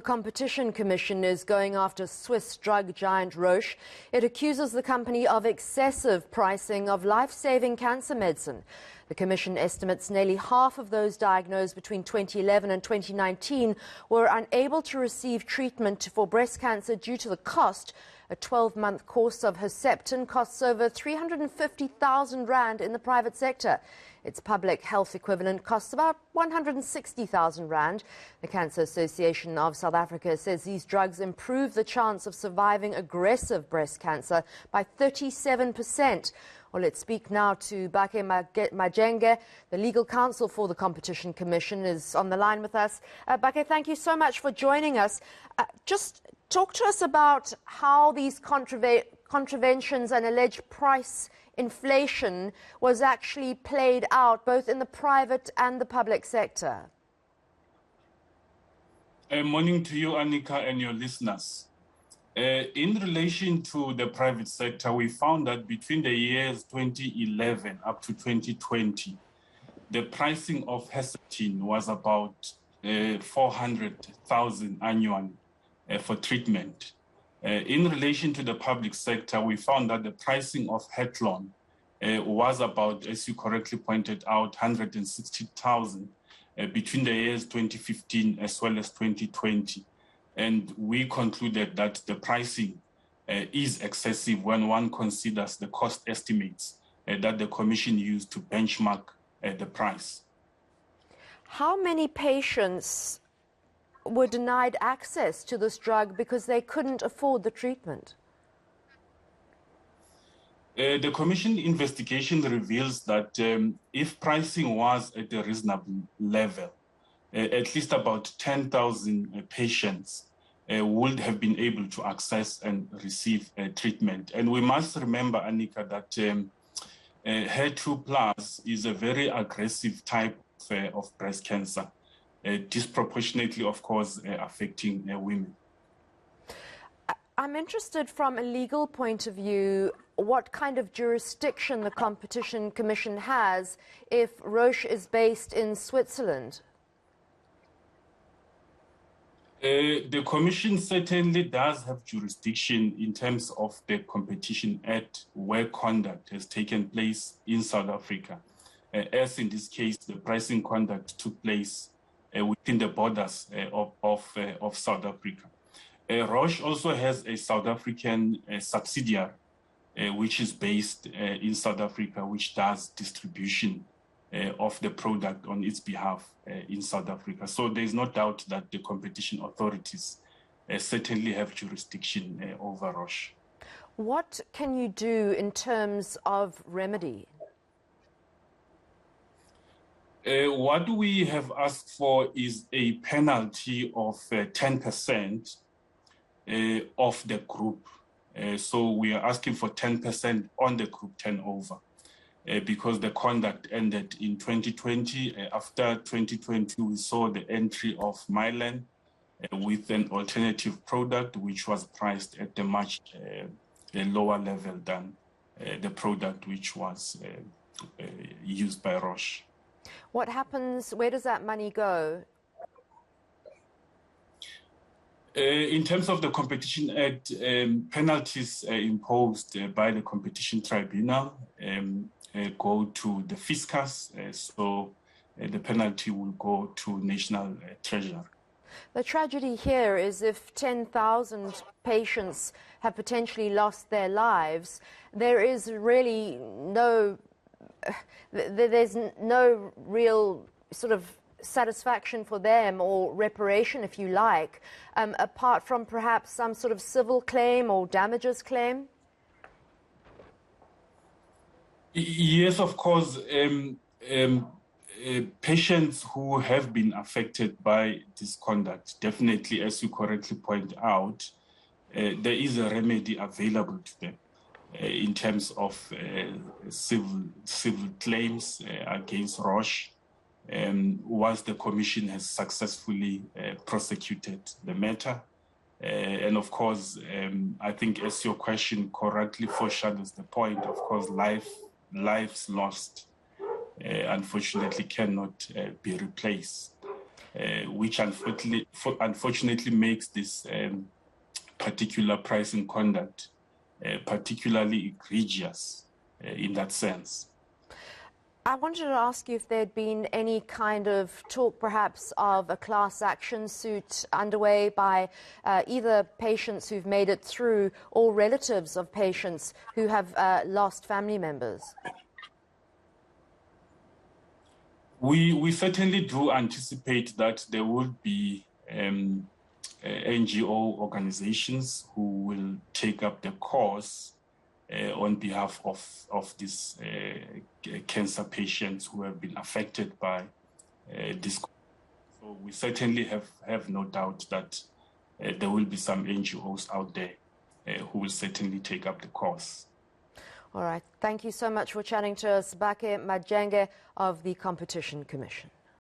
The Competition Commission is going after Swiss drug giant Roche. It accuses the company of excessive pricing of life-saving cancer medicine. The Commission estimates nearly half of those diagnosed between 2011 and 2019 were unable to receive treatment for breast cancer due to the cost. A 12-month course of Herceptin costs over 350,000 rand in the private sector. Its public health equivalent costs about 160,000 rand. The Cancer Association of South Africa says these drugs improve the chance of surviving aggressive breast cancer by 37%. Well, let's speak now to Bakhe Majenge, the legal counsel for the Competition Commission, is on the line with us. Bakhe, thank you so much for joining us. Just talk to us about how these contraventions and alleged price inflation was actually played out both in the private and the public sector. Morning to you, Annika, and your listeners. In relation to the private sector, we found that between the years 2011 up to 2020, the pricing of Herceptin was about 400,000 annually for treatment. In relation to the public sector, we found that the pricing of Hetlon was about, as you correctly pointed out, 160,000 between the years 2015 as well as 2020. And we concluded that the pricing is excessive when one considers the cost estimates that the Commission used to benchmark the price. How many patients were denied access to this drug because they couldn't afford the treatment? The Commission investigation reveals that if pricing was at a reasonable level, at least about 10,000 patients would have been able to access and receive treatment. And we must remember, Annika, that HER2 plus is a very aggressive type of breast cancer, disproportionately, of course, affecting women. I'm interested from a legal point of view, what kind of jurisdiction the Competition Commission has if Roche is based in Switzerland? The Commission certainly does have jurisdiction in terms of the Competition Act where conduct has taken place in South Africa. As in this case, the pricing conduct took place within the borders of South Africa. Roche also has a South African subsidiary which is based in South Africa, which does distribution of the product on its behalf in South Africa. So there's no doubt that the competition authorities certainly have jurisdiction over Roche. What can you do in terms of remedy? What we have asked for is a penalty of 10% of the group. So we are asking for 10% on the group turnover. Because the conduct ended in 2020. After 2020, we saw the entry of Mylan with an alternative product which was priced at a much lower level than the product which was used by Roche. What happens? Where does that money go? In terms of the Competition Act, penalties imposed by the Competition Tribunal go to the fiscus, so the penalty will go to National Treasury. The tragedy here is if 10,000 patients have potentially lost their lives, there is really there's no real sort of satisfaction for them or reparation, if you like, apart from perhaps some sort of civil claim or damages claim? Yes, of course. Patients who have been affected by this conduct, definitely, as you correctly point out, there is a remedy available to them in terms of civil claims against Roche. Once the Commission has successfully prosecuted the matter. And of course, I think as your question correctly foreshadows the point, of course, lives lost, unfortunately, cannot be replaced. which unfortunately makes this particular pricing conduct particularly egregious in that sense. I wanted to ask you if there had been any kind of talk perhaps of a class action suit underway by either patients who've made it through or relatives of patients who have lost family members. We certainly do anticipate that there will be NGO organizations who will take up the cause on behalf of these cancer patients who have been affected by this. So we certainly have no doubt that there will be some NGOs out there who will certainly take up the cause. All right. Thank you so much for chatting to us, Bakhe Majenge of the Competition Commission.